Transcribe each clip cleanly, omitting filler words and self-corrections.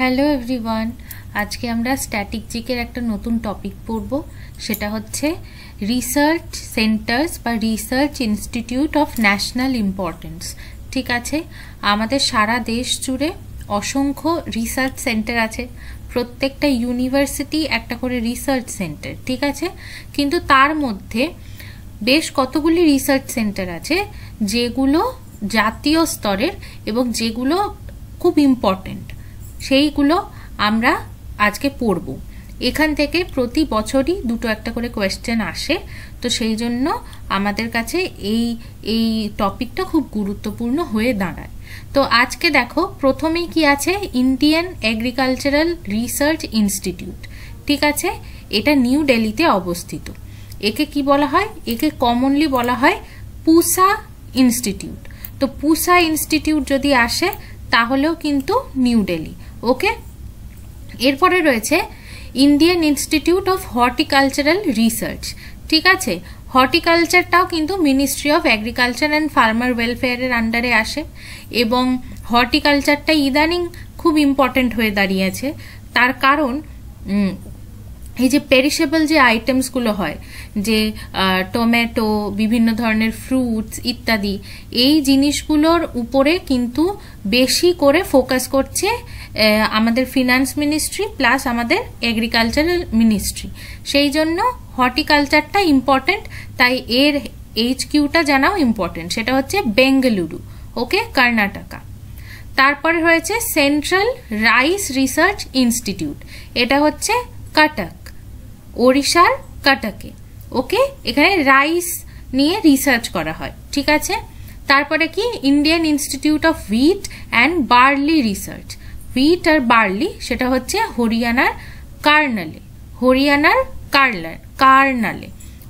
Hello everyone, আজকে আমরা static জিকের একটা নতুন টপিক পড়ব। সেটা হচ্ছে রিসার্চ সেন্টার্স বা research institute of national importance. ঠিক আছে, আমাদের সারা দেশ জুড়ে অসংখ্য রিসার্চ সেন্টার আছে। প্রত্যেকটা ইউনিভার্সিটি একটা করে রিসার্চ সেন্টার, ঠিক আছে। কিন্তু তার মধ্যে বেশ কতগুলি রিসার্চ সেন্টার আছে যেগুলো জাতীয় স্তরের এবং যেগুলো খুব ইম্পর্টেন্ট, সেইগুলো আমরা আজকে পড়ব। এখান থেকে প্রতি বছরই দুটো একটা করে কোয়েশ্চেন আসে, তো সেই জন্য আমাদের কাছে এই টপিকটা খুব গুরুত্বপূর্ণ হয়ে দাঁড়ায়। তো আজকে দেখো, প্রথমেই কি আছে, ইন্ডিয়ান এগ্রিকালচারাল রিসার্চ ইনস্টিটিউট। ঠিক আছে, এটা নিউ দিল্লিতে অবস্থিত। একে কি বলা হয়? একে কমনলি বলা হয় পুসা ইনস্টিটিউট। তো পুসা ইনস্টিটিউট যদি আসে তাহলেও কিন্তু নিউ দিল্লি। ওকে, এরপরে রয়েছে Indian institute of horticultural research. ঠিক আছে, হর্টিকালচারটাও কিন্তু ministry of agriculture and farmer ওয়েলফেয়ারের আন্ডারে আসে, এবং হর্টিকালচারটা ইদানিং খুব ইম্পর্টেন্ট হয়ে দাঁড়িয়েছে। তার কারণ এই যে পেরিশেবল যে আইটেমসগুলো হয়, যে টমেটো, বিভিন্ন ধরনের ফ্রুটস ইত্যাদি, এই জিনিসগুলোর উপরে কিন্তু বেশি করে ফোকাস করছে আমাদের ফিনান্স মিনিস্ট্রি প্লাস আমাদের এগ্রিকালচারাল মিনিস্ট্রি। সেই জন্য হর্টিকালচারটা ইম্পর্টেন্ট, তাই এর HQটা জানাও ইম্পর্টেন্ট। সেটা হচ্ছে বেঙ্গালুরু, ওকে, কর্ণাটকা। তারপরে হয়েছে সেন্ট্রাল রাইস রিসার্চ ইনস্টিটিউট, এটা হচ্ছে কটক, ওড়িশার কটকে। ওকে, এখানে রাইস নিয়ে রিসার্চ করা হয়। ঠিক আছে, তারপরে কি Indian institute of wheat and barley research. Wheat আর বার্লি সেটা হচ্ছে হরিয়ানার কার্নালে।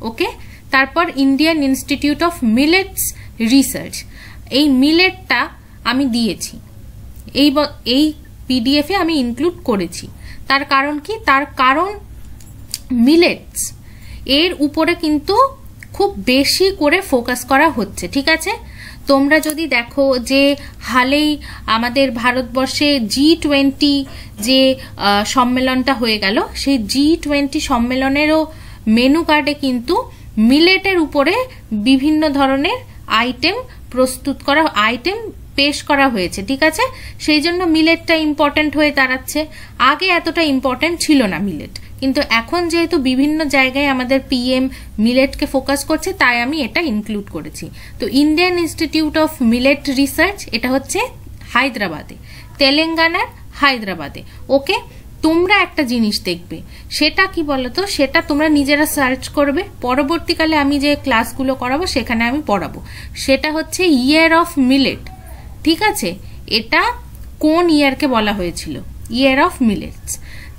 ওকে, তারপর Indian institute of millets research. এই মিলেটটা আমি দিয়েছি, এই পিডিএফে আমি ইনক্লুড করেছি। তার কারণ কি? তার কারণ মিলেটস এর উপরে কিন্তু খুব বেশি করে ফোকাস করা হচ্ছে। ঠিক আছে, তোমরা যদি দেখো যে হালেই আমাদের ভারতবর্ষে G20 যে সম্মেলনটা হয়ে গেল, সেই G20 সম্মেলনেরও মেনু কার্ডে কিন্তু মিলেটের উপরে বিভিন্ন ধরনের আইটেম পেশ করা হয়েছে। ঠিক আছে, সেই জন্য মিলেটটা ইম্পর্টেন্ট হয়ে দাঁড়াচ্ছে। আগে এতটা ইম্পর্টেন্ট ছিল না মিলেট, কিন্তু এখন যেহেতু বিভিন্ন জায়গায় আমাদের PM মিলেটকে ফোকাস করছে, তাই আমি এটা ইনক্লুড করেছি। তো Indian institute of millet research, এটা হচ্ছে হায়দ্রাবাদে, তেলেঙ্গানার হায়দ্রাবাদে। ওকে, তোমরা একটা জিনিস দেখবে, সেটা কি বলতো, সেটা তোমরা নিজেরা সার্চ করবে, পরবর্তীকালে আমি যে ক্লাসগুলো করাবো সেখানে আমি পড়াবো। সেটা হচ্ছে ইয়ার অফ মিলেট। ঠিক আছে, এটা কোন ইয়ারকে বলা হয়েছিল? Year of millets.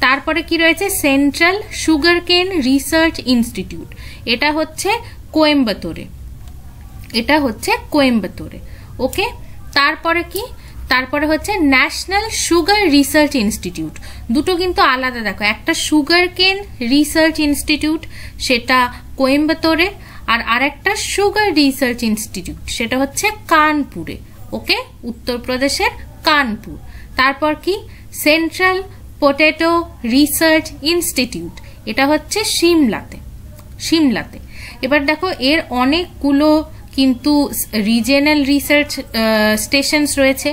তারপরে কি রয়েছে? সেন্ট্রাল সুগার কেন রিসার্চ ইনস্টিটিউট, এটা হচ্ছে কোয়েম্বাটোরে। ওকে, তারপরে কি? তারপরে হচ্ছে ন্যাশনাল সুগার রিসার্চ ইনস্টিটিউট। দুটো কিন্তু আলাদা, দেখো, একটা সুগার কেন রিসার্চ ইনস্টিটিউট সেটা কোয়েম্বাটোরে, আর আরেকটা সুগার রিসার্চ ইনস্টিটিউট সেটা হচ্ছে কানপুরে। ওকে, উত্তরপ্রদেশের কানপুর। তারপর কি? সেন্ট্রাল পটেটো রিসার্চ ইনস্টিটিউট, এটা হচ্ছে সিমলাতে। এবার দেখো, এর অনেকগুলো কিন্তু রিজিয়নাল রিসার্চ স্টেশনস রয়েছে।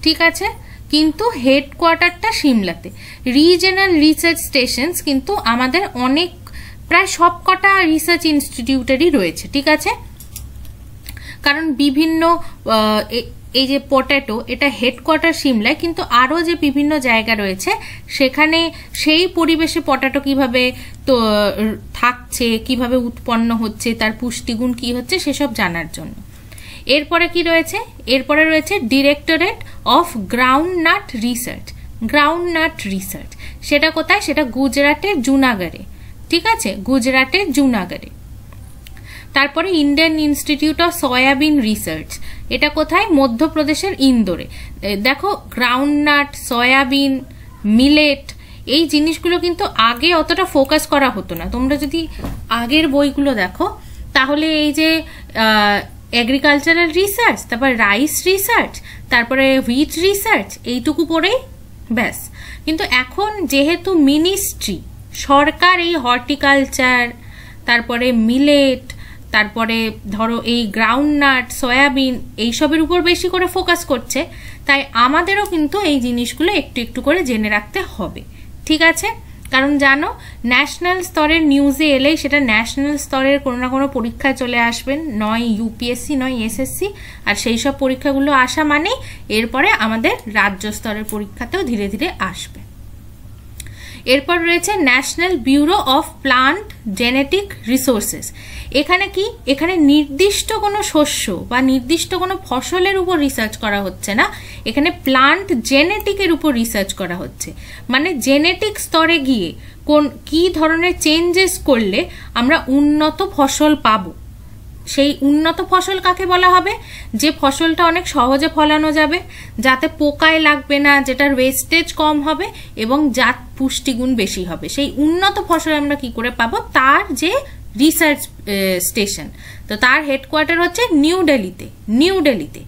ঠিক আছে, কিন্তু হেডকোয়ার্টারটা সিমলাতে। রিজিয়নাল রিসার্চ স্টেশনস কিন্তু আমাদের প্রায় সবকটা রিসার্চ ইনস্টিটিউটেরই রয়েছে। ঠিক আছে, কারণ বিভিন্ন এই যে পটেটো, এটা হেডকোয়ার্টার সিমলায়, কিন্তু আরও যে বিভিন্ন জায়গা রয়েছে সেখানে সেই পরিবেশে পটেটো কিভাবে থাকছে, কিভাবে উৎপন্ন হচ্ছে, তার পুষ্টিগুণ কি হচ্ছে, সেসব জানার জন্য। এরপরে কি রয়েছে? এরপরে রয়েছে ডিরেক্টরেট অফ গ্রাউন্ডনাট রিসার্চ। সেটা কোথায়? সেটা গুজরাটের জুনাগড়ে। ঠিক আছে, গুজরাটের জুনাগড়ে। তারপরে Indian institute of soybean research, এটা কোথায়? মধ্যপ্রদেশের ইন্দোরে। দেখো, গ্রাউন্ডনাট, সয়াবিন, মিলেট, এই জিনিসগুলো কিন্তু আগে অতটা ফোকাস করা হতো না। তোমরা যদি আগের বইগুলো দেখো তাহলে এই যে এগ্রিকালচারাল রিসার্চ, তারপর রাইস রিসার্চ, তারপরে হুইট রিসার্চ, এইটুকু পড়েই ব্যাস। কিন্তু এখন যেহেতু মিনিস্ট্রি, সরকার এই হর্টিকালচার, তারপরে মিলেট, তারপরে ধরো এই গ্রাউন্ডনাট, সয়াবিন, এইসবের উপর বেশি করে ফোকাস করছে, তাই আমাদেরও কিন্তু এই জিনিসগুলো একটু একটু করে জেনে রাখতে হবে, ঠিক আছে? কারণ জানো, ন্যাশনাল স্তরের নিউজে এলেই সেটা ন্যাশনাল স্তরের কোনো না কোনো পরীক্ষায় চলে আসবেন, নয় ইউপিএসসি নয় এসএসসি, আর সেই সব পরীক্ষাগুলো আসা মানেই এরপরে আমাদের রাজ্য স্তরের পরীক্ষাতেও ধীরে ধীরে আসবে। এরপর রয়েছে national bureau of plant genetic resources. এখানে কি, এখানে নির্দিষ্ট কোনো শস্য বা নির্দিষ্ট কোনো ফসলের উপর রিসার্চ করা হচ্ছে না, এখানে প্লান্ট জেনেটিকের উপর রিসার্চ করা হচ্ছে। মানে জেনেটিক স্তরে গিয়ে কি ধরনের চেঞ্জেস করলে আমরা উন্নত ফসল পাবো। সেই উন্নত ফসল কাকে বলা হবে? যে ফসলটা অনেক সহজে ফলানো যাবে, যাতে পোকায় লাগবে না, যেটার ওয়েস্টেজ কম হবে এবং যার পুষ্টিগুণ বেশি হবে, সেই উন্নত ফসল আমরা কি করে পাবো? তার যে রিসার্চ স্টেশন, তো তার হেডকোয়ার্টার হচ্ছে নিউ দিল্লিতে।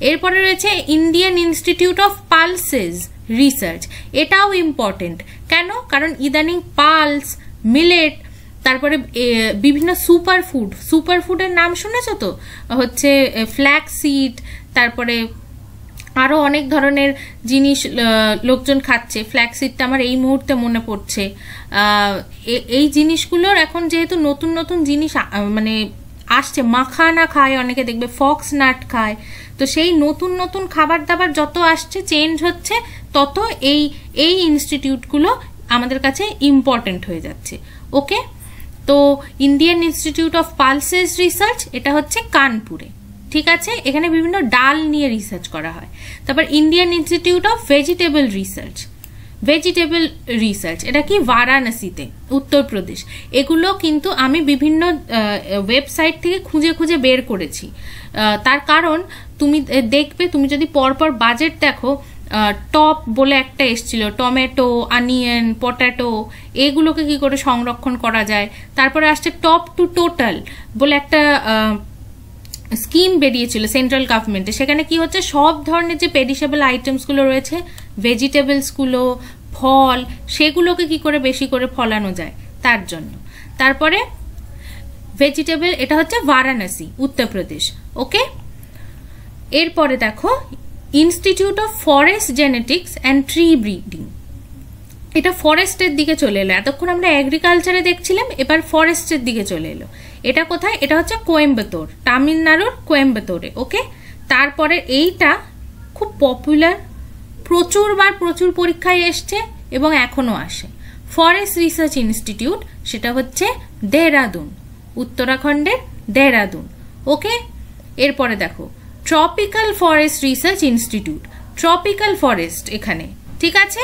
এরপরে রয়েছে Indian institute of pulses research. এটাও ইম্পর্টেন্ট। কেন? কারণ ইদানিং পালস, মিলেট, তারপরে বিভিন্ন সুপারফুডের নাম শুনেছো তো, হচ্ছে ফ্ল্যাক্স সিড, তারপরে আরও অনেক ধরনের জিনিস লোকজন খাচ্ছে। ফ্ল্যাক্স সিডটা আমার এই মুহূর্তে মনে পড়ছে। এই জিনিসগুলোর এখন যেহেতু নতুন নতুন জিনিস মানে আসছে, মাখানা খায় অনেকে, দেখবে ফক্স নাট খায়, তো সেই নতুন নতুন খাবার দাবার যত আসছে, চেঞ্জ হচ্ছে, তত এই ইনস্টিটিউটগুলো আমাদের কাছে ইম্পর্টেন্ট হয়ে যাচ্ছে। ওকে, তো Indian institute of pulses research, এটা হচ্ছে কানপুরে, ঠিক আছে? এখানে বিভিন্ন ডাল নিয়ে রিসার্চ করা হয়। তারপর Indian institute of vegetable research, এটা কি বারাণসীতে, উত্তরপ্রদেশ। এগুলো কিন্তু আমি বিভিন্ন ওয়েবসাইট থেকে খুঁজে খুঁজে বের করেছি। তার কারণ তুমি দেখবে, তুমি যদি পরপর বাজেট দেখো, টপ বলে একটা এসছিল, টমেটো, অনিয়ন, পটাটো, এগুলোকে কি করে সংরক্ষণ করা যায়। তারপরে আসছে টপ টু টোটাল বলে একটা স্কিম বেরিয়েছিল সেন্ট্রাল গভর্নমেন্টে। সেখানে কি হচ্ছে, সব ধরনের যে পেরিশেবল আইটেমসগুলো রয়েছে, ভেজিটেবলসগুলো, ফল, সেগুলোকে কি করে বেশি করে ফলানো যায় তার জন্য। তারপরে ভেজিটেবল, এটা হচ্ছে বারাণসী, উত্তরপ্রদেশ। ওকে, এরপরে দেখো institute of forest genetics and tree breeding, এটা ফরেস্টের দিকে চলে এলো। এতক্ষণ আমরা এগ্রিকালচারে দেখছিলাম, এবার ফরেস্টের দিকে চলে এলো। এটা কোথায়? এটা হচ্ছে কোয়েম্বাটোর, তামিলনাড়ুর কোয়েম্বাটোরে। ওকে, তারপরে এইটা খুব পপুলার, প্রচুর পরীক্ষায় এসছে এবং এখনো আসে। ফরেস্ট রিসার্চ ইনস্টিটিউট, সেটা হচ্ছে দেহরাদুন, উত্তরাখণ্ডের দেহরাদুন। ওকে, এরপরে দেখো tropical forest research institute, tropical forest এখানে, ঠিক আছে?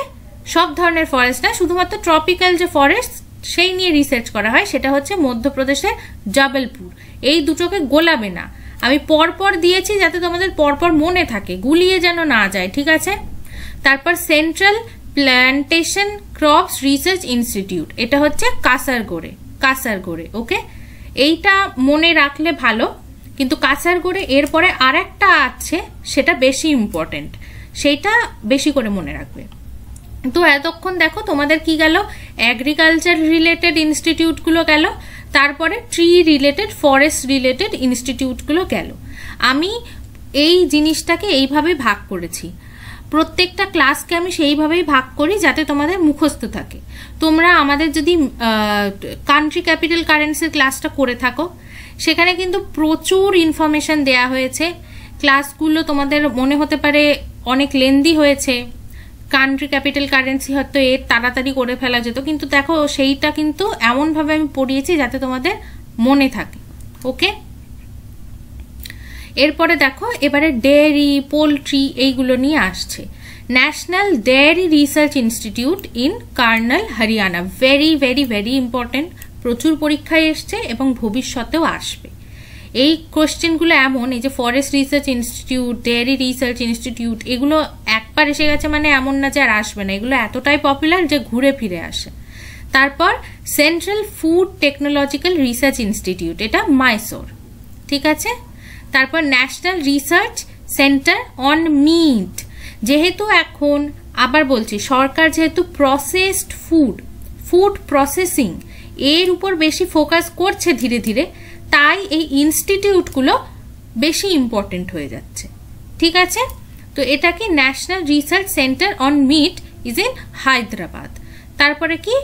সব ধরনের ফরেস্ট না, শুধুমাত্র ট্রপিক্যাল যে ফরেস্ট সেই নিয়ে রিসার্চ করা হয়, সেটা হচ্ছে মধ্যপ্রদেশের জবলপুর। এই দুটোকে গোলাবে না, আমি পরপর দিয়েছি যাতে তোমাদের পরপর মনে থাকে, গুলিয়ে যেন না যায়, ঠিক আছে? তারপর central plantation crops research institute, এটা হচ্ছে কাসারগোড়ে। ওকে, এইটা মনে রাখলে ভালো, কিন্তু কাসারগোড়ে এরপরে আর একটা আছে, সেটা বেশি ইম্পর্টেন্ট, সেইটা বেশি করে মনে রাখবে। তো এতক্ষণ দেখো তোমাদের কি গেল, এগ্রিকালচার রিলেটেড ইনস্টিটিউটগুলো গেল, তারপরে ট্রি রিলেটেড, ফরেস্ট রিলেটেড ইনস্টিটিউটগুলো গেল। আমি এই জিনিসটাকে এইভাবে ভাগ করেছি, প্রত্যেকটা ক্লাসকে আমি সেইভাবেই ভাগ করি যাতে তোমাদের মুখস্থ থাকে। তোমরা আমাদের যদি কান্ট্রি ক্যাপিটাল কারেন্সির ক্লাসটা করে থাকো, সেখানে কিন্তু প্রচুর ইনফরমেশন দেয়া হয়েছে। ক্লাসগুলো তোমাদের মনে হতে পারে অনেক লেন্দি হয়েছে, কান্ট্রি ক্যাপিটাল কারেন্সি হয়তো এর তাড়াতাড়ি করে ফেলা যেত, কিন্তু দেখো সেইটা কিন্তু এমনভাবে আমি পড়িয়েছি যাতে তোমাদের মনে থাকে। ওকে, এরপরে দেখো এবারে ডেয়ারি, পোলট্রি এইগুলো নিয়ে আসছে। National dairy research institute in Karnal, Haryana, very very very important, প্রচুর পরীক্ষায় এসছে এবং ভবিষ্যতেও আসবে। এই কোশ্চেনগুলো এমন, এই যে forest research institute, dairy research institute, এগুলো একবার এসে গেছে মানে এমন না যে আর আসবে না, এগুলো এতটাই পপুলার যে ঘুরে ফিরে আসে। তারপর central food technological research institute, এটা মাইসোর, ঠিক আছে? তারপর national research centre on meat, যেহেতু এখন আবার বলছি, সরকার যেহেতু প্রসেসড ফুড প্রসেসিং এর উপর বেশি ফোকাস করছে ধীরে ধীরে, তাই এই ইনস্টিটিউটগুলো বেশি ইম্পর্টেন্ট হয়ে যাচ্ছে। ঠিক আছে, তো এটা কি national research centre on meat is in Hyderabad. তারপরে কি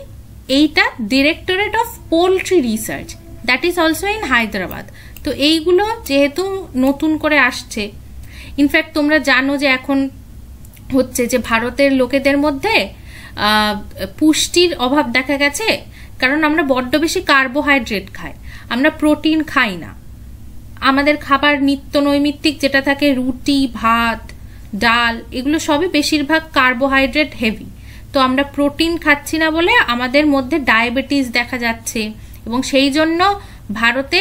এইটা directorate of poultry research, that is also in Hyderabad. তো এইগুলো যেহেতু নতুন করে আসছে, ইনফ্যাক্ট তোমরা জানো যে এখন হচ্ছে যে ভারতের লোকেদের মধ্যে পুষ্টির অভাব দেখা গেছে, কারণ আমরা বড্ড বেশি কার্বোহাইড্রেট খাই, আমরা প্রোটিন খাই না। আমাদের খাবার নিত্য নৈমিত্তিক যেটা থাকে রুটি, ভাত, ডাল, এগুলো সবই বেশিরভাগ কার্বোহাইড্রেট হেভি। তো আমরা প্রোটিন খাচ্ছি না বলে আমাদের মধ্যে ডায়াবেটিস দেখা যাচ্ছে, এবং সেই জন্য ভারতে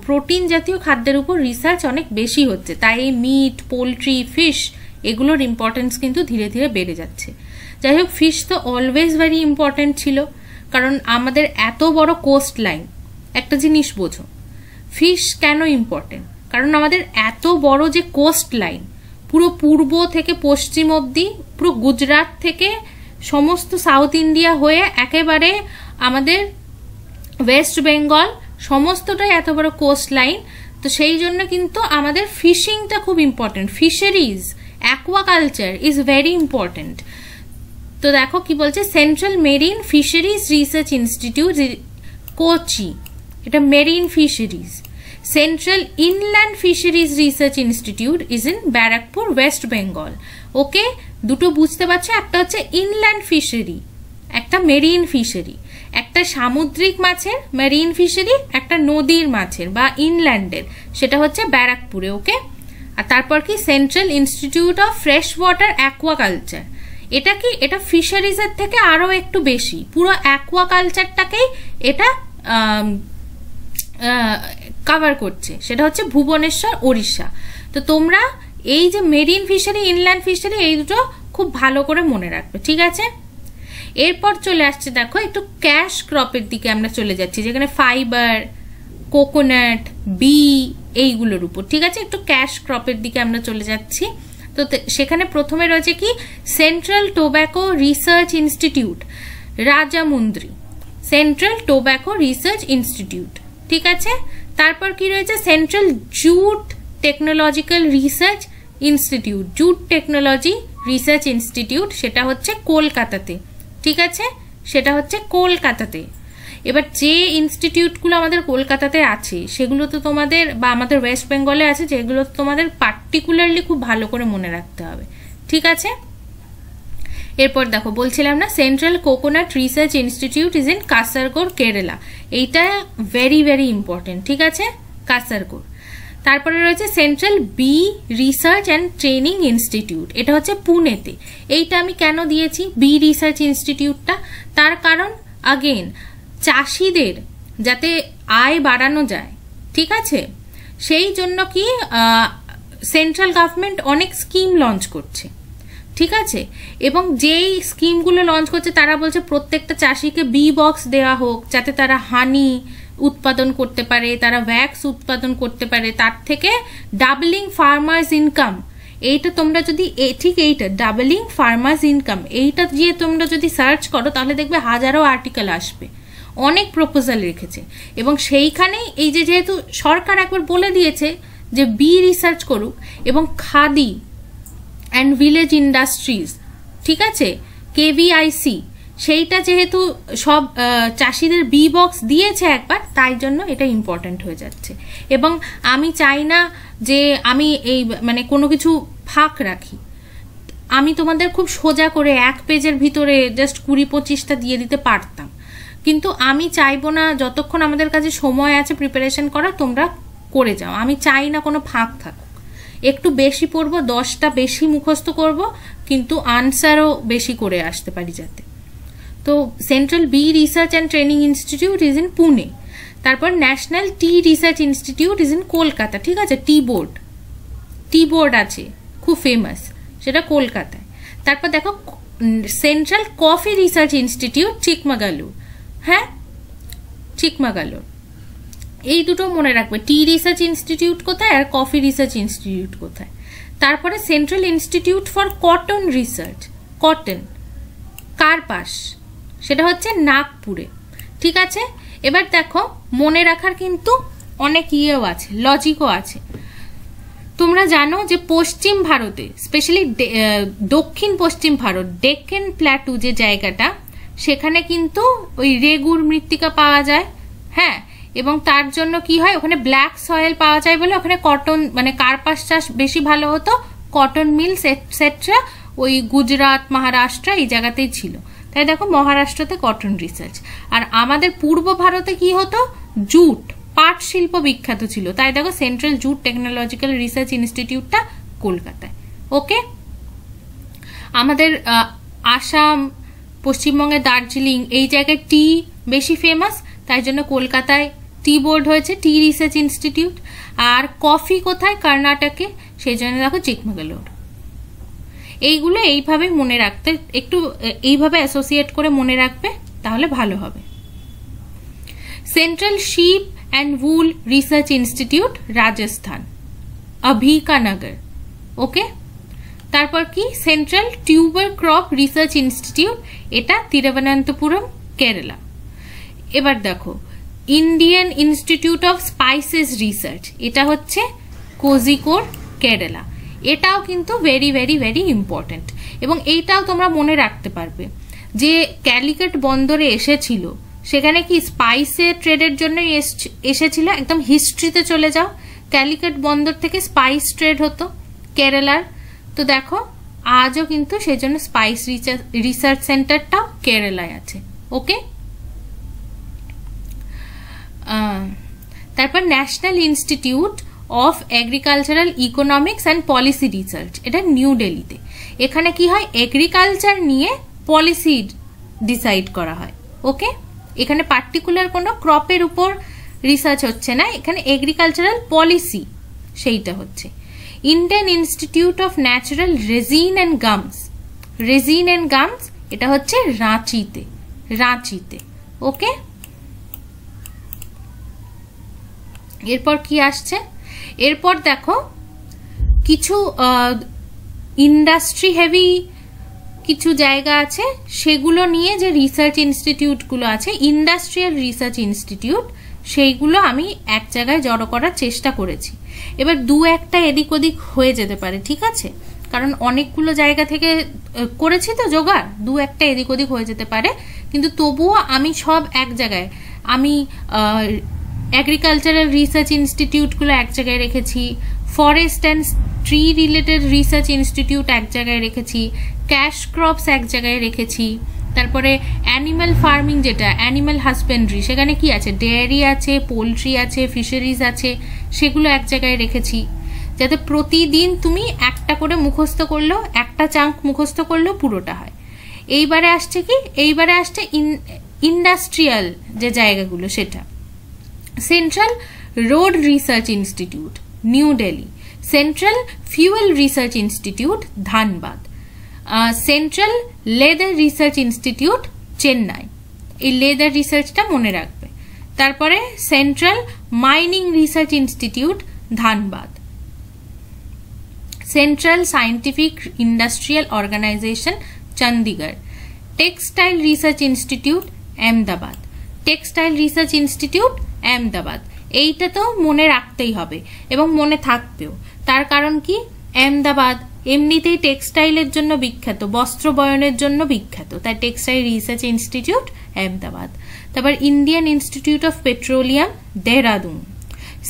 প্রোটিন জাতীয় খাদ্যের উপর রিসার্চ অনেক বেশি হচ্ছে। তাই এই মিট, পোলট্রি, ফিশ এগুলোর ইম্পর্টেন্স কিন্তু ধীরে ধীরে বেড়ে যাচ্ছে। যাই হোক, ফিশ তো অলওয়েজ ভেরি ইম্পর্টেন্ট ছিল, কারণ আমাদের এত বড় কোস্ট লাইন। একটা জিনিস বোঝো, ফিশ কেন ইম্পর্টেন্ট, কারণ আমাদের এত বড় যে কোস্ট লাইন, পুরো পূর্ব থেকে পশ্চিম অবধি, পুরো গুজরাট থেকে সমস্ত সাউথ ইন্ডিয়া হয়ে একেবারে আমাদের ওয়েস্ট বেঙ্গল, সমস্তটাই এত বড় কোস্ট লাইন। তো সেই জন্য কিন্তু আমাদের ফিশিংটা খুব important. Fisheries, aquaculture is very important. তো দেখো কি বলছে, central marine fisheries research institute Kochi, এটা marine fisheries. Central inland fisheries research institute is in Barrackpore, West Bengal. Okay, দুটো বুঝতে পারছো, একটা হচ্ছে ইনল্যান্ড ফিশারি, একটা মেরিন ফিশারি। একটা সামুদ্রিক মাছের মেরিন ফিশারি, একটা নদীর মাছের বা ইনল্যান্ডের, সেটা হচ্ছে ব্যারাকপুরে। ওকে, আর তারপর কি central institute of fresh water aquaculture, এটা কি, এটা ফিশারিজের থেকে আরো একটু বেশি, পুরো অ্যাকোয়াকালচারটাকেই এটা কভার করছে। সেটা হচ্ছে ভুবনেশ্বর, ওড়িশা। তো তোমরা এই যে মেরিন ফিশারি, ইনল্যান্ড ফিশারি, এই দুটো খুব ভালো করে মনে রাখবে। ঠিক আছে, এরপর চলে আসছে দেখো একটু ক্যাশ ক্রপের দিকে আমরা চলে যাচ্ছি, যেখানে ফাইবার, কোকোনাট, বি এইগুলোর উপর। ঠিক আছে, একটু ক্যাশ ক্রপের দিকে আমরা চলে যাচ্ছি। তো সেখানে প্রথমে রয়েছে কি central tobacco research institute Rajahmundry, central tobacco research institute. ঠিক আছে, তারপর কি রয়েছে central jute technological research institute, jute technology research institute, সেটা হচ্ছে কলকাতাতে। ঠিক আছে, সেটা হচ্ছে কলকাতাতে। এবার যে ইনস্টিটিউটগুলো আমাদের কলকাতাতে আছে সেগুলো তো তোমাদের, বা আমাদের ওয়েস্ট বেঙ্গলে আছে, যেগুলো তোমাদের পার্টিকুলারলি খুব ভালো করে মনে রাখতে হবে। ঠিক আছে, এরপর দেখো বলছিলাম না, central coconut research institute is in Kasaragod, Kerala. এইটা ভেরি ভেরি ইম্পর্টেন্ট। ঠিক আছে, কাসারগোড়। তারপরে রয়েছে central bee research and training institute, এটা হচ্ছে পুনেতে। এইটা আমি কেন দিয়েছি বি রিসার্চ ইনস্টিটিউটটা, তার কারণ আগেন চাষিদের যাতে আয় বাড়ানো যায়, ঠিক আছে, সেই জন্য কি সেন্ট্রাল গভর্নমেন্ট অনেক স্কিম লঞ্চ করছে। ঠিক আছে, এবং যেই স্কিমগুলো লঞ্চ করছে তারা বলছে প্রত্যেকটা চাষিকে বি বক্স দেওয়া হোক, যাতে তারা হানি উৎপাদন করতে পারে, তারা ওয়্যাক্স উৎপাদন করতে পারে, তার থেকে ডাবলিং ফার্মার্স ইনকাম। এইটা তোমরা যদি ঠিক এইটা ডাবলিং ফার্মার্স ইনকাম এইটা দিয়ে তোমরা যদি সার্চ করো তাহলে দেখবে হাজারো আর্টিকেল আসবে, অনেক প্রপোজাল রেখেছে। এবং সেইখানেই এই যে যেহেতু সরকার একবার বলে দিয়েছে যে বি রিসার্চ করুক, এবং খাদি অ্যান্ড ভিলেজ ইন্ডাস্ট্রিজ, ঠিক আছে, কেভিআইসি, সেইটা যেহেতু সব চাষিদের বি বক্স দিয়েছে একবার, তাই জন্য এটা ইম্পর্ট্যান্ট হয়ে যাচ্ছে। এবং আমি চাই না যে আমি এই মানে কোনো কিছু ফাঁক রাখি, আমি তোমাদের খুব সোজা করে এক পেজের ভিতরে জাস্ট 20-25টা দিয়ে দিতে পারতাম, কিন্তু আমি চাইবো না, যতক্ষণ আমাদের কাছে সময় আছে প্রিপারেশন করা তোমরা করে যাও, আমি চাই না কোনো ফাঁক থাকুক। একটু বেশি পড়বো, 10টা বেশি মুখস্থ করব, কিন্তু আনসারও বেশি করে আসতে পারি যাতে। তো central bee research and training institute is in Pune. তারপর national tea research institute is in Kolkata. ঠিক আছে, টি বোর্ড আছে খুব ফেমাস, সেটা কলকাতায়। তারপর দেখো central coffee research institute Chikmagalur, হ্যাঁ চিকমাগালুর। এই দুটো মনে রাখবে, টি রিসার্চ ইনস্টিটিউট কোথায় আর কফি রিসার্চ ইনস্টিটিউট কোথায়। তারপরে central institute for cotton research, cotton কার পাশ, সেটা হচ্ছে নাগপুরে। ঠিক আছে, এবার দেখো মনে রাখার কিন্তু অনেক ইয়েও আছে, লজিকও আছে। তোমরা জানো যে পশ্চিম ভারতে, স্পেশালি দক্ষিণ পশ্চিম ভারত, ডেক্কান প্ল্যাটু যে জায়গাটা, সেখানে কিন্তু ওই রেগুর মৃত্তিকা পাওয়া যায়। হ্যাঁ, এবং তার জন্য কি হয়, ওখানে ব্ল্যাক সয়েল পাওয়া যায় বলে ওখানে কটন মানে কার্পাস চাষ বেশি ভালো হতো। কটন মিলস এটসেট্রা ওই গুজরাট, মহারাষ্ট্র এই জায়গাতেই ছিল। তাই দেখো মহারাষ্ট্রতে কটন রিসার্চ। আর আমাদের পূর্ব ভারতে কি হতো, জুট, পাট শিল্প বিখ্যাত ছিল। তাই দেখো সেন্ট্রাল জুট টেকনোলজিক্যাল রিসার্চ ইনস্টিটিউটটা কলকাতায়। ওকে, আমাদের আসাম, পশ্চিমবঙ্গের দার্জিলিং এই জায়গায় টি বেশি ফেমাস, তাই জন্য কলকাতায় টি বোর্ড হয়েছে, টি রিসার্চ ইনস্টিটিউট। আর কফি কোথায়, কর্ণাটকে, সেই জন্য দেখো চিকমাগালুর। এইগুলো এইভাবে মনে রাখতে, একটু এইভাবে অ্যাসোসিয়েট করে মনে রাখবে, তাহলে ভালো হবে। Central sheep and wool research institute, Rajasthan, Avikanagar. Okay, তারপর কি, central tuber crop research institute, এটা তিরুবনন্তপুরম, কেরালা। এবার দেখো Indian institute of spices research, এটা হচ্ছে কোজিকোড, কেরালা। এটাও কিন্তু ভেরি ভেরি ভেরি ইম্পর্টেন্ট, এবং এইটাও তোমরা মনে রাখতে পারবে যে ক্যালিকট বন্দরে এসেছিল, সেখানে কি স্পাইসের ট্রেডের জন্য এসেছিল। একদম হিস্ট্রিতে চলে যাও, ক্যালিকট বন্দর থেকে স্পাইস ট্রেড হতো কেরালার। তো দেখো আজও কিন্তু সেই জন্য স্পাইস রিসার্চ সেন্টারটাও কেরালায় আছে। ওকে, তারপর national institute of agricultural economics and policy research, এটা নিউ দিল্লিতে। এখানে কি হয়, এগ্রিকালচার নিয়ে পলিসি ডিসাইড করা হয়। ওকে, এখানে পার্টিকুলার কোনো ক্রপের উপর রিসার্চ হচ্ছে না, এখানে এগ্রিকালচারাল পলিসি সেইটা হচ্ছে। Indian institute of natural resin and gums, resin and gums, এটা হচ্ছে রাঁচিতে, রাঁচিতে। ওকে, এরপর কি আসছে, এরপর দেখো কিছু ইন্ডাস্ট্রি হেভি কিছু জায়গা আছে, সেগুলো নিয়ে যে রিসার্চ ইনস্টিটিউটগুলো আছে, ইন্ডাস্ট্রিয়াল রিসার্চ ইনস্টিটিউট, সেইগুলো আমি এক জায়গায় জড়ো করার চেষ্টা করেছি। এবার দু একটা এদিক ওদিক হয়ে যেতে পারে, ঠিক আছে, কারণ অনেকগুলো জায়গা থেকে করেছি তো জোগাড়, দু একটা এদিক ওদিক হয়ে যেতে পারে, কিন্তু তবুও আমি সব এক জায়গায়, আমি এগ্রিকালচারাল রিসার্চ ইনস্টিটিউটগুলো এক জায়গায় রেখেছি, forest and tree related research institute এক জায়গায় রেখেছি, ক্যাশ ক্রপস এক জায়গায় রেখেছি, তারপরে অ্যানিম্যাল ফার্মিং যেটা অ্যানিম্যাল হাজবেন্ড্রি, সেখানে কি আছে, ডেয়ারি আছে, পোলট্রি আছে, ফিশারিজ আছে, সেগুলো এক জায়গায় রেখেছি, যাতে প্রতিদিন তুমি একটা করে মুখস্থ করলেও, একটা চাঙ্ক মুখস্থ করলেও পুরোটা হয়। এইবারে আসছে কি, এইবারে আসছে ইন্ডাস্ট্রিয়াল যে জায়গাগুলো, সেটা central road research institute, new Delhi, central fuel research institute, Dhanbad, central leather research institute, Chennai. এই লেদার রিসার্চটা মনে রাখবে। তারপরে central mining research institute, Dhanbad, central scientific industrial organisation, Chandigarh, textile research institute, Ahmedabad, textile research institute, Ahmedabad. এইটা তো মনে রাখতেই হবে এবং মনে থাকবেও, তার কারণ কি, আহমেদাবাদ এমনিতেই টেক্সটাইলের জন্য বিখ্যাত, বস্ত্র বয়নের জন্য বিখ্যাত, তাই টেক্সটাইল রিসার্চ ইনস্টিটিউট, আহমেদাবাদ। তারপর Indian institute of petroleum, Dehradun,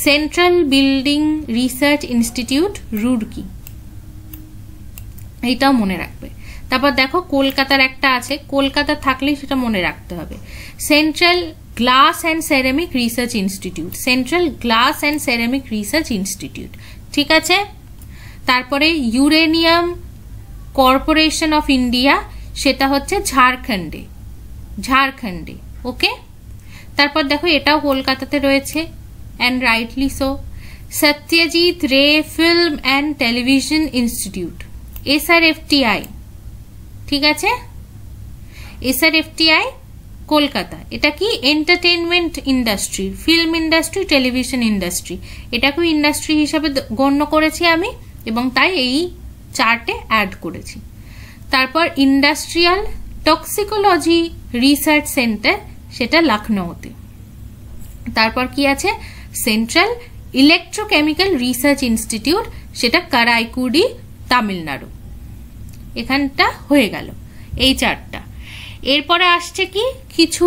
central building research institute, Roorkee. এইটাও মনে রাখবে। তারপর দেখো কলকাতার একটা আছে, কলকাতা থাকলেই সেটা মনে রাখতে হবে, central glass and ceramic research institute, central glass and ceramic research institute, ঠিক আছে। তারপরে ইউরেনিয়াম কর্পোরেশন অফ ইন্ডিয়া, সেটা হচ্ছে ঝাড়খণ্ডে, ঝাড়খণ্ডে। ওকে, তারপর দেখো এটাও কলকাতাতে রয়েছে, অ্যান্ড রাইটলি সো, সত্যজিৎ রে film and television institute, SRFTI, ঠিক আছে, SRFTI কলকাতা। এটা কি, entertainment industry, film industry, television industry, এটাকেও ইন্ডাস্ট্রি হিসাবে গণ্য করেছি আমি, এবং তাই এই চার্টে অ্যাড করেছি। তারপর ইন্ডাস্ট্রিয়াল টক্সিকোলজি রিসার্চ সেন্টার, সেটা লখনৌতে। তারপর কি আছে, সেন্ট্রাল ইলেকট্রোকেমিক্যাল রিসার্চ ইনস্টিটিউট, সেটা কারাইকুডি, তামিলনাড়ু। এখানটা হয়ে গেল এই চারটা। এরপরে আসছে কি কিছু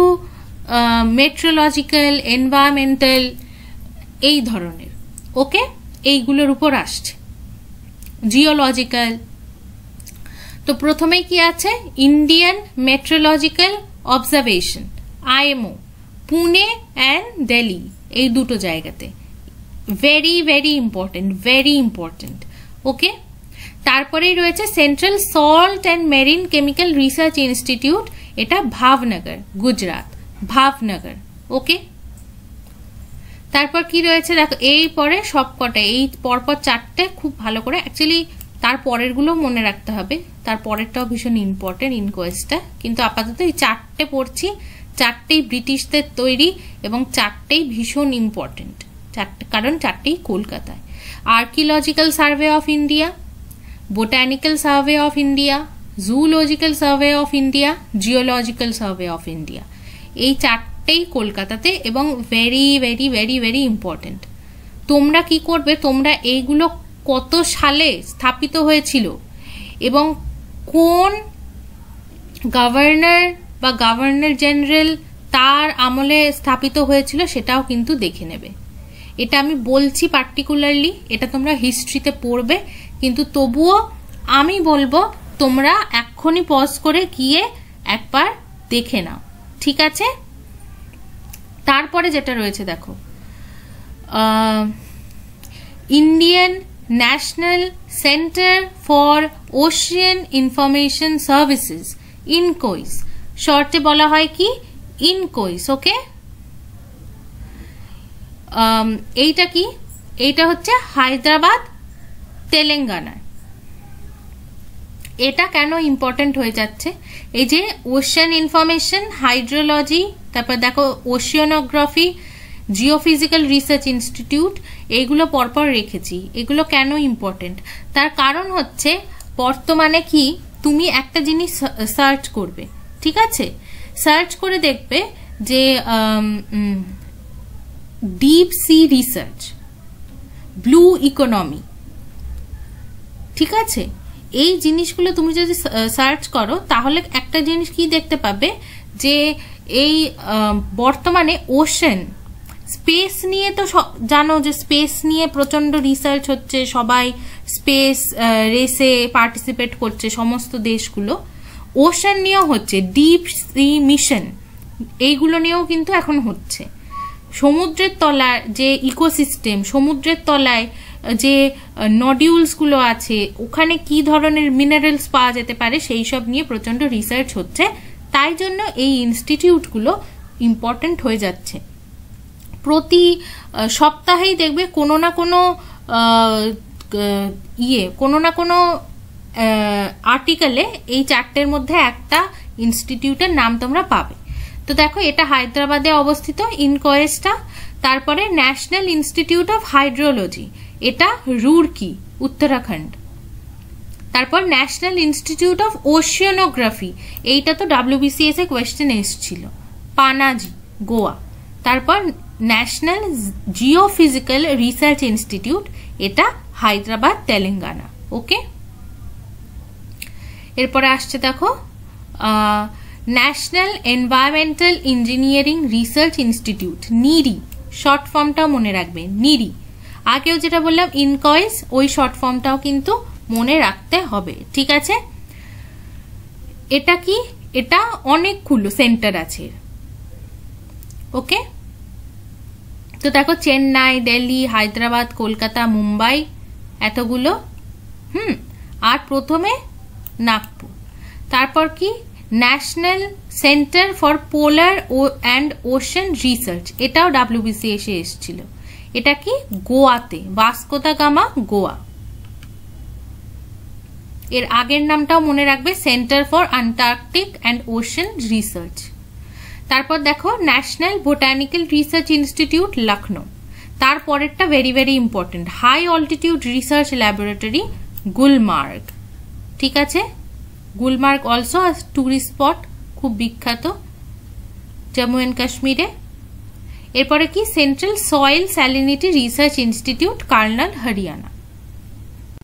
মেট্রোলজিক্যাল, এনভায়রনমেন্টাল এই ধরনের, ওকে, এইগুলোর উপর আসছে, জিওলজিক্যাল। তো প্রথমেই কি আছে, Indian metrological observation, IMO, Pune and Delhi, এই দুটো জায়গাতে, very very important, very important, okay. তারপরেই রয়েছে central salt and marine chemical research institute, এটা ভাবনগর, গুজরাট, ভাবনগর, ওকে। তারপর কি রয়েছে দেখো, এই পরে সবকটা, এই পরপর চারটে খুব ভালো করে, অ্যাকচুয়ালি তার পরের গুলো মনে রাখতে হবে, তার পরেরটাও ভীষণ ইম্পর্টেন্ট ইনকোয়েস্টটা, কিন্তু আপাতত এই চারটে পড়ছি, চারটেই ব্রিটিশদের তৈরি এবং চারটেই ভীষণ ইম্পর্টেন্ট, চারটে, কারণ চারটেই কলকাতায়। Archaeological survey of India, botanical survey of India, zoological survey of India, geological survey of India, এই চারটেই কলকাতাতে এবং very very very very important. তোমরা কি করবে, তোমরা এইগুলো কত সালে স্থাপিত হয়েছিল এবং কোন গভর্নর বা গভর্নর জেনারেল তার আমলে স্থাপিত হয়েছিল সেটাও কিন্তু দেখে নেবে। এটা আমি বলছি পার্টিকুলারলি, এটা তোমরা হিস্ট্রিতে পড়বে, কিন্তু তবুও আমি বলবো তোমরা এক্ষুনি পজ করে গিয়ে একবার দেখে নাও, ঠিক আছে। তারপরে যেটা রয়েছে দেখো, Indian national centre for ocean information services, INCOIS, শর্টে বলা হয় কি ইনকোইস, ওকে। এইটা কি, এইটা হচ্ছে হায়দ্রাবাদ, তেলেঙ্গানায়। এটা কেন ইম্পর্টেন্ট হয়ে যাচ্ছে, এই যে ওশিয়ান ইনফরমেশন, হাইড্রোলজি, তারপর দেখো ওশিয়ানোগ্রাফি, জিওফিজিক্যাল রিসার্চ ইনস্টিটিউট, এইগুলো পরপর রেখেছি। এগুলো কেন ইম্পর্টেন্ট, তার কারণ হচ্ছে বর্তমানে কি তুমি একটা জিনিস সার্চ করবে, ঠিক আছে, সার্চ করে দেখবে যে deep sea research, blue economy, ঠিক আছে, এই জিনিসগুলো তুমি যদি সার্চ করো তাহলে একটা জিনিস কি দেখতে পাবে যে এই বর্তমানে ওশেন, স্পেস নিয়ে তো জানো যে স্পেস নিয়ে প্রচন্ড রিসার্চ হচ্ছে, সবাই স্পেস রেসে পার্টিসিপেট করছে সমস্ত দেশগুলো, ওশেন নিয়েও হচ্ছে, ডিপ সি মিশন এইগুলো নিয়েও কিন্তু এখন হচ্ছে। সমুদ্রের তলার যে ইকোসিস্টেম, সমুদ্রের তলায় যে নডিউলসগুলো আছে ওখানে কি ধরনের মিনারেলস পাওয়া যেতে পারে সেই সব নিয়ে প্রচন্ড রিসার্চ হচ্ছে, তাই জন্য এই ইনস্টিটিউটগুলো ইম্পর্টেন্ট হয়ে যাচ্ছে। প্রতি সপ্তাহেই দেখবে কোনো না কোনো কোনো না কোনো আর্টিকেলে এই চারটের মধ্যে একটা ইনস্টিটিউটের নাম তোমরা পাবে। তো দেখো এটা হায়দ্রাবাদে অবস্থিত ইনকোয়েসটা, তারপরে ন্যাশনাল ইনস্টিটিউট অফ হাইড্রোলজি, এটা রুরকি, উত্তরাখণ্ড। তারপর ন্যাশনাল ইনস্টিটিউট অফ ওশিয়ানোগ্রাফি, এইটা তো WBCS এ কোয়েশ্চেন এসেছিল, পানাজি, গোয়া। তারপর ন্যাশনাল জিওফিজিক্যাল রিসার্চ ইনস্টিটিউট, এটা হায়দ্রাবাদ, তেলেঙ্গানা, ওকে। এরপরে আসছে দেখো national environmental engineering research institute, NEERI, short ফর্মটাও মনে রাখবে, নিরি। আগেও যেটা বললাম ইনকয়েস, ওই শর্ট ফর্মটাও কিন্তু মনে রাখতে হবে, ঠিক আছে। এটা কি, এটা অনেকগুলো সেন্টার আছে, ওকে। তো দেখো চেন্নাই, দিল্লি, হায়দ্রাবাদ, কলকাতা, মুম্বাই, এতগুলো, আর প্রথমে নাগপুর। তারপর কি national centre for polar and ocean research, এটাও WBCS এ এসেছিল, এটা কি গোয়াতে, ভাস্কো দা গামা, গোয়া। এর আগের নামটাও মনে রাখবে, centre for Antarctic and ocean research. তারপর দেখো national botanical research institute, Lucknow. তারপরেরটা very very important, high altitude research laboratory Gulmarg. ঠিক আছে, গুলমার্গ অলসো টুরিস্ট স্পট, খুব বিখ্যাত জম্মু অ্যান্ড কাশ্মীরে। এরপরে কি, central soil salinity research institute Karnal Haryana.